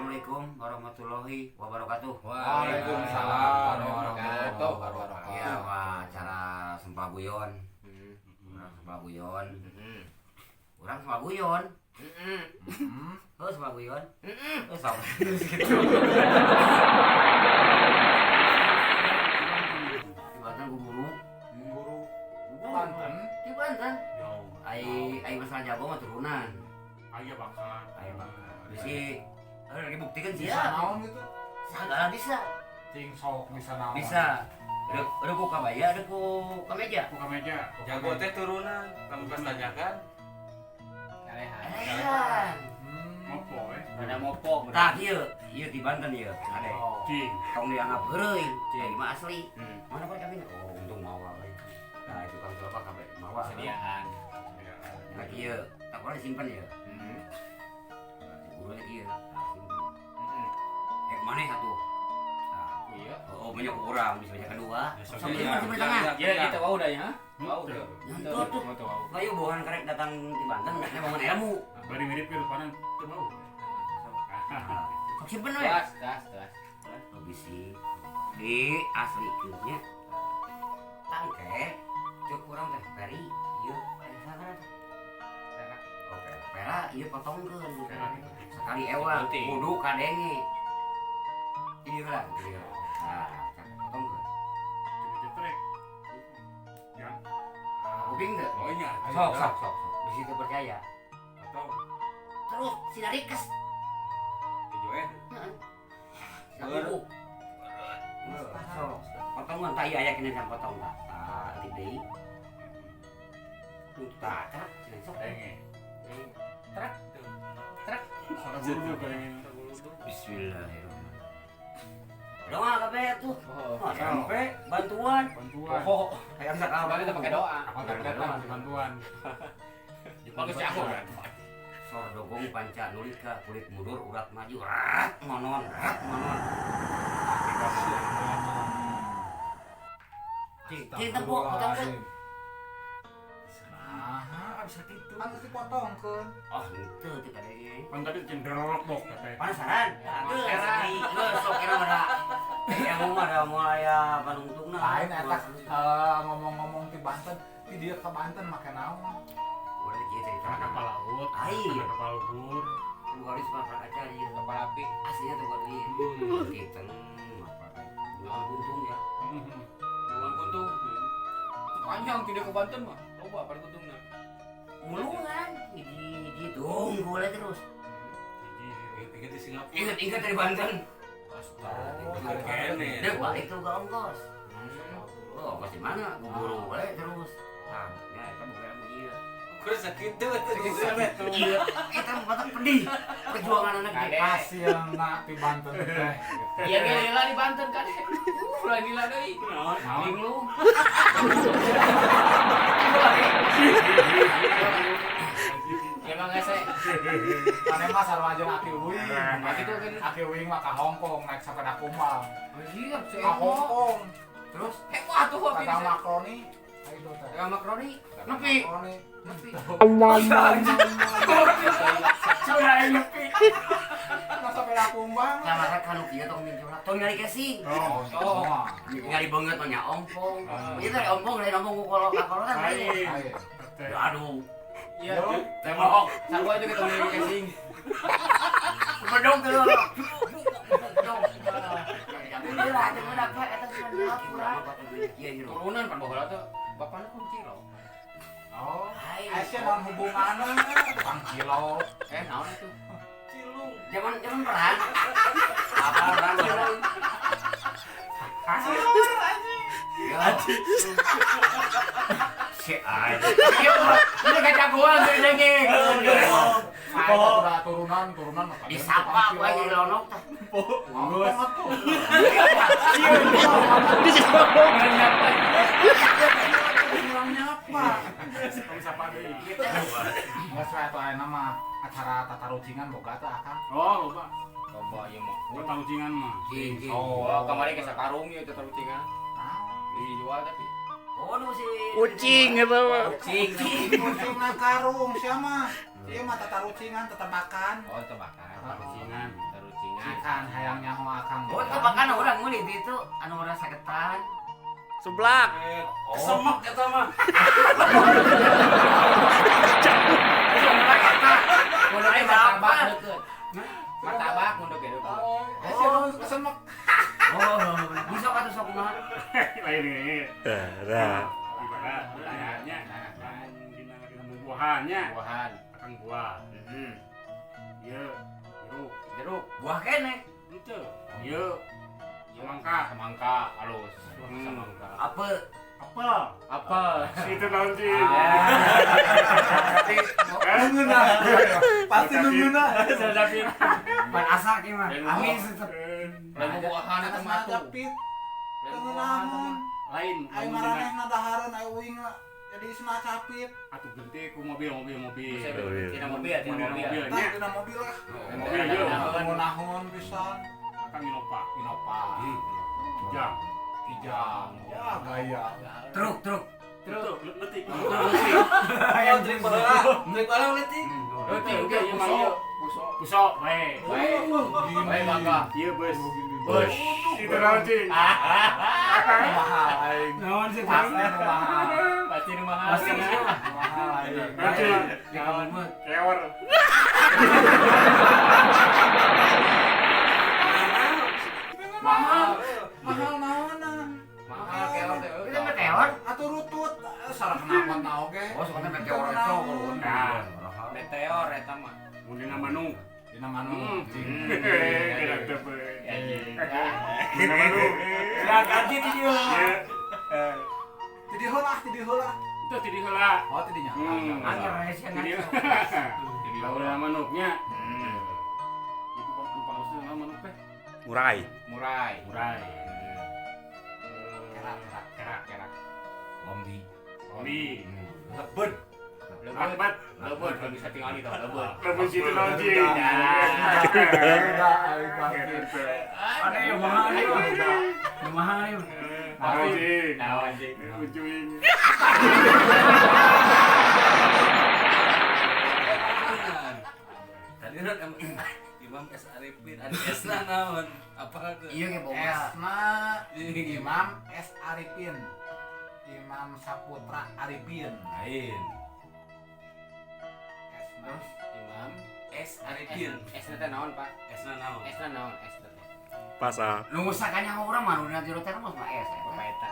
Assalamualaikum warahmatullahi wabarakatuh. Waalaikumsalam warahmatullahi wabarakatuh. Ya, acara Sempaguyon. Sempaguyon. Orang Sempaguyon. Oh, Sempaguyon. Oh, sama. Di Banten guru. Banten. Di Banten. Jauh. Ai masalah jago mah turunan. Ayah bakar. Ai bakal. Bisi lagi buktikan sih Bisa ya. naon gitu? Segala bisa. Cing sok bisa naon. Bisa. Ada ku kabaya, ada ku kemeja. Buka meja. Jago teh turunan, kamu pas tanyakan. Alehan. Mopo Ada mopo. Tah ieu di Banten ieu. Ade. Cing. Tong dianggap heureuy. Jadi mah asli. Mana kok cabin? Oh, untung mawa we. Nah, itu kan coba kabeh mawa. Sediaan. Nah, ieu tak boleh disimpan ieu. Guru lagi ieu. Maneh atuh. Iya. Oh, banyak kurang bisa banyak kedua. Sampai Iya, di tengah. Ya kita wau dah ya. Wau Tuh. dah. Nyantut tuh. Kayu bukan karek datang di Banten, nya bangun ilmu. Bari mirip ke depanan teu bau. Sok simpen we. Das. Bisi di asli nya tangke cuk kurang teh peri ieu saha oke pera ieu potongkeun sekali ewang kudu kadenge ieu lah ieu nah potongkeun Cetrek. Ya. kuping teu Oh iya. sok bisi teu percaya Atau terus sinarikes tujuan. heeh potong tak iya yakin yang potong tak di deui tak tak sok Denge. truk Sara bulu pengen. Bismillahirrahmanirrahim doa kabeh tuh sampai bantuan Bantuan. kayak sakal Kita pakai doa. Kontak datang bantuan. Bagus ya aku kan. sor dogong panca nulika kulit mudur urat maju rat monon cing tepuk potong ke Nah, bisa gitu. Kan mesti potongkeun. oh itu tuh kadang Kan tadi cenderok bok teh. penasaran sok kira ada yang mau ada mulai panungtungna Lain eta ngomong-ngomong ti Banten, ti dia ke Banten make naon? udah kieu cerita Karena kapal laut. Ai. Ada kapal luhur. lu harus pernah aja ieu Kapal api. aslinya tuh buat ieu kita apa buntung ya Bukan kuntung. Panjang tidak ke Banten mah. Coba apa kuntungnya? mulungan hiji tunggu lah terus Ingat di Singapura. ingat dari Banten Kene. dia balik tuh ke ongkos oh ongkos di mana guru balik terus nah ya kita bukan ilmu iya Kurang sakit tuh. iya kita batak pedih perjuangan anak kita Pasien na ti Banten teh. Iya gila di Banten kan. Ulah gila deui. Ling lu Emang saya. Mane mah sarua jeung aki uing. Aki tuh kan. Aki uing mah ka Hongkong naik sepeda kumbang. Iya, Ka Hongkong. terus Hebat tuh kopi. Kata makroni. Ayo teh. dengan makroni nepi Makroni. sudah nepi Ka sepeda kumbang. sama saya kanu kieu tong minjem tong nyari casing Oh. Oh. nyari banget tanya ompong itu dari ompong lain ompong ku kalau kan lain Ayo. Teh. aduh Iya. tembok Sarua itu kita beli casing. bedong tuh bedong Turunan pan baheula teh bapana kunci lo. Oh. Asa naon hubunganna tukang kilo. Naon itu? Cilung. zaman perang apa perang cilung si aja ini kaca gua gede Ayo udah turunan mah. disapa aku aja lonok Bagus. Kurangnya apa? Kamu sapa deui. Nggak sesuai atau ayeuna mah acara tata rucingan boga teh akang. Oh, loba. Coba ieu mah. Kota ucingan mah. Oh, kemarin ke Sakarung ieu teh tarutingan. Nah, Dijual tapi. oh nu si Kucing gitu mah. kucing kucing na karung siapa? Ieu mah tata rucingan, tetebakan. Oh, tebakan. Ucingan. Tarucingan. Akan hayang nyaho akang. Oh, itu makan orang muli itu anu orang saketan. Seblak. Kesemek eta mah. Mulai martabak deket. Martabak mundur ke deket. Kesemek. Oh, bisa atuh sok mah. Lain ini. Nah. Gimana? Tanyanya. Dina buahannya. Buahan. Akan buah. Heeh. Ieu jeruk. Jeruk. Buah kene. Itu. Ieu semangka. Semangka halus. Hmm. Semangka. Apa? Apa? Apel. Itu nanti. Nungguna. Pasti nungguna. Pan asak ieu mah. Amin tetep. Lalu buahan eta mah tuh. Japit. Lalu buahan eta mah. Lain. Ayo maranehna dahareun ayo uing jadi isna capit. Atuh gede ku mobil. Tidak mobil, tidak mobil. Tah dina mobil lah. Mobil yuk. Nahon pisan. Akan Innova. Innova. Kijang. Kijang. Wah gaya. Truk. Terus letik. Ayo trik bala. Trik bala letik. Oke, ieu mah ieu. Pusok bae. Bae bangga. Ieu bus. Bus. Itu nanti. Mahal aing. Naon sih Pasti nu mahal. Pasti nu mahal. Pasti Mahal aing. Nanti. di kamar mah. Kewer. Mahal. Mahal naonna. Mahal keor teh. Itu mah teor. Atuh rutut. Salah kenapa na oge. Oh, soalnya meteor itu. Nah. Meteor eta mah. Mun dina manu. Dina manu. Kira tebe. Dina manu. Ganti di dia. Jadi heula. Itu tadi heula. Oh, tidinya. Angger Malaysia Jadi ngaco. kalau udah manuknya. Itu pangusnya nama manuk teh. Murai. Murai. Murai. Kerak. Ombi. Oli. Lebet. Lambat. Lebet kalau bisa tinggal itu lebet. Lebih situ nanti. Udah aing bangkit. Ada yang mahal nih. Yang mahal nih. Anjing. Anjing. Ujung. Tadi kan Imam S Arifin, ada S-na naon? Apa tuh? Iya ke boga. Esna Imam S Arifin. Imam Saputra Arifin. Lain. Esna Imam S Arifin. S teh naon, Pak? S-na naon? S teh naon? S teh. Pasal. Nu sakanya orang mah nu nanti rotan mah S. Apa eta?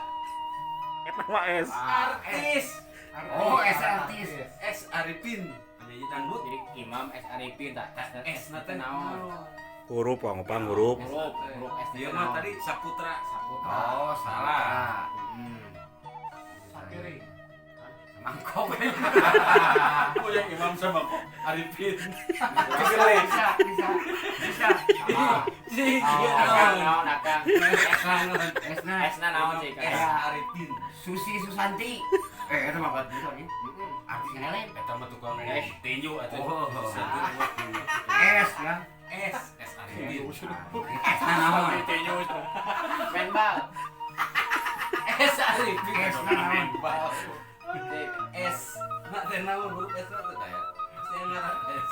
Nama S. Artis. Oh, S artis. S Arifin. Penyanyi dangdut. Jadi Imam S Arifin tak S-na teh naon? Huruf pang huruf. Huruf S Dia teh mah naon? tadi Saputra. Oh, salah. Sakiri. Mangkok. Oh yang Imam sama kok Arifin. Bisa. Naon akang? Esna. S-na naon sih? S Arifin. Susi Susanti. Itu mah buat itu nih. Artisnya lain. Eta mah tukang tinju atuh. Oh. S ya. S Arifin. Esna naon? Menbal. S Arifin. Esna naon? S. Nak teh naon huruf S na teh daya. Saya ngarang S.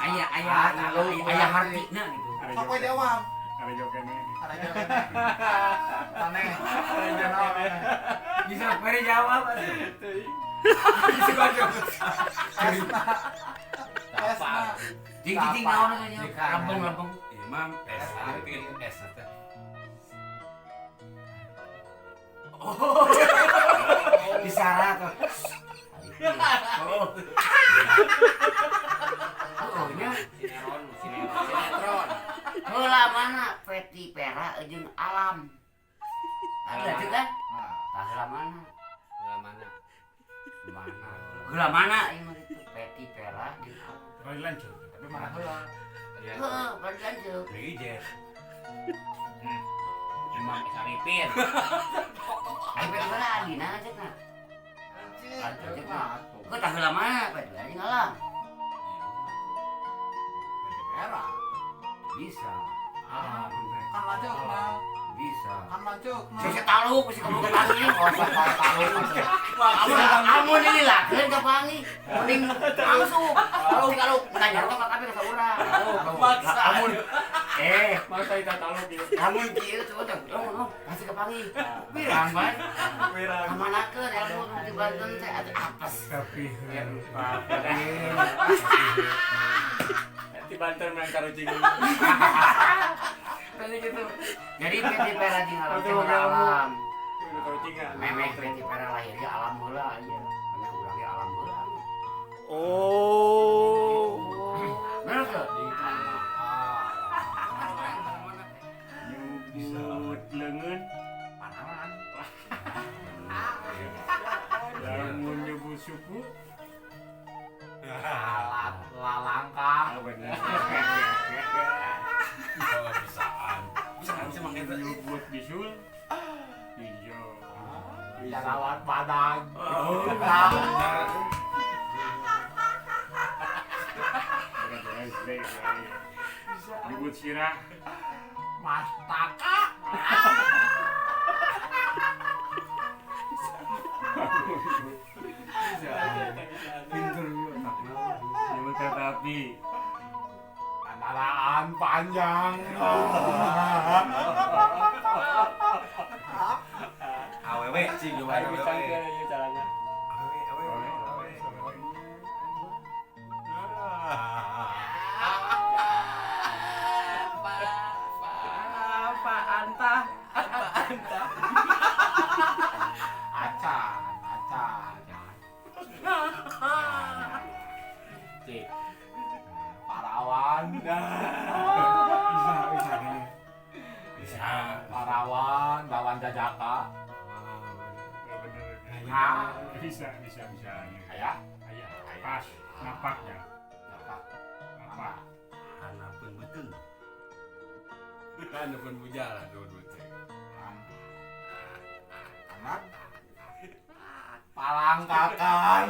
Ayah hartina gitu. Sok we jawab. Ada jokannya. Ada jawab. Aneh. Ada jawab. Bisa beri jawab. Esna. Ting naon nya? Lempeng. Imam S Arifin S na teh. Disyarat. Oh, nya. Sinetron. Heula mana Peti Pera jeung Alam. Ada itu kan? Tah heula mana? Heula mana ieu mah itu Peti Pera jeung Alam. Kalau lanjut. Tapi mana heula? Heeh, balik lanjut. Lagi jet. Imam S Arifin. Ayo heula adina aja kan. Lanjut mah. Kau tah heula mana Peti Pera jeung Alam? Era. Bisa. Kan lanjut mah. Bisa. Kan lanjut mah. Saya taluk mesti kamu kepangi. Oh, sok tahu. Kamu ini lah, kalian kepangi. Mending langsung. Kalau menanya orang kabeh ka saurang. Kamu Masa itatalog yun. Namun kieu tuh udah kasih kepangi. Birang bae. Wirang. Kamanakeun ilmu nu di Banten teh atuh apes. Tapi Di Banten main karucing. Tadi gitu. Jadi peti pera di alam teh Betul, alam. Karucingan. Memeh peti pera lahirnya alam heula aya. Memeh urang ge alam heula. Oh. Bener tuh? Nyubut lengan. panangan. Lamun nyubut suku. Alat lalangkah. Bener. Kalau bisaan. Bisa makin Nyubut bisul. Hijau. Bisa rawat badan. Nyubut sirah. Mastaka. Pinter juga otaknya. Nyubut kereta api. Kendaraan panjang. Awewe cing gimana Ayo awewe. cangkeun aja caranya. Apa antah? Acan. Cik. Parawan. Bisa. Parawan, lawan jajaka. Bisa. Kayak Pas. Napaknya. jaka. Napak. Hanapeun beuteung. Kan depan bujala dua-dua cek. Anak. Palangkakan.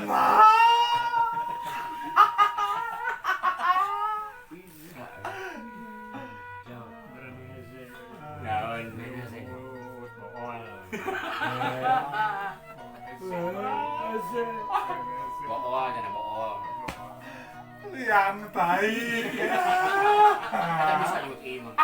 Daun. Beda sih. Bool. Bool aja nih bool. Yang baik. Kita bisa yuk mah.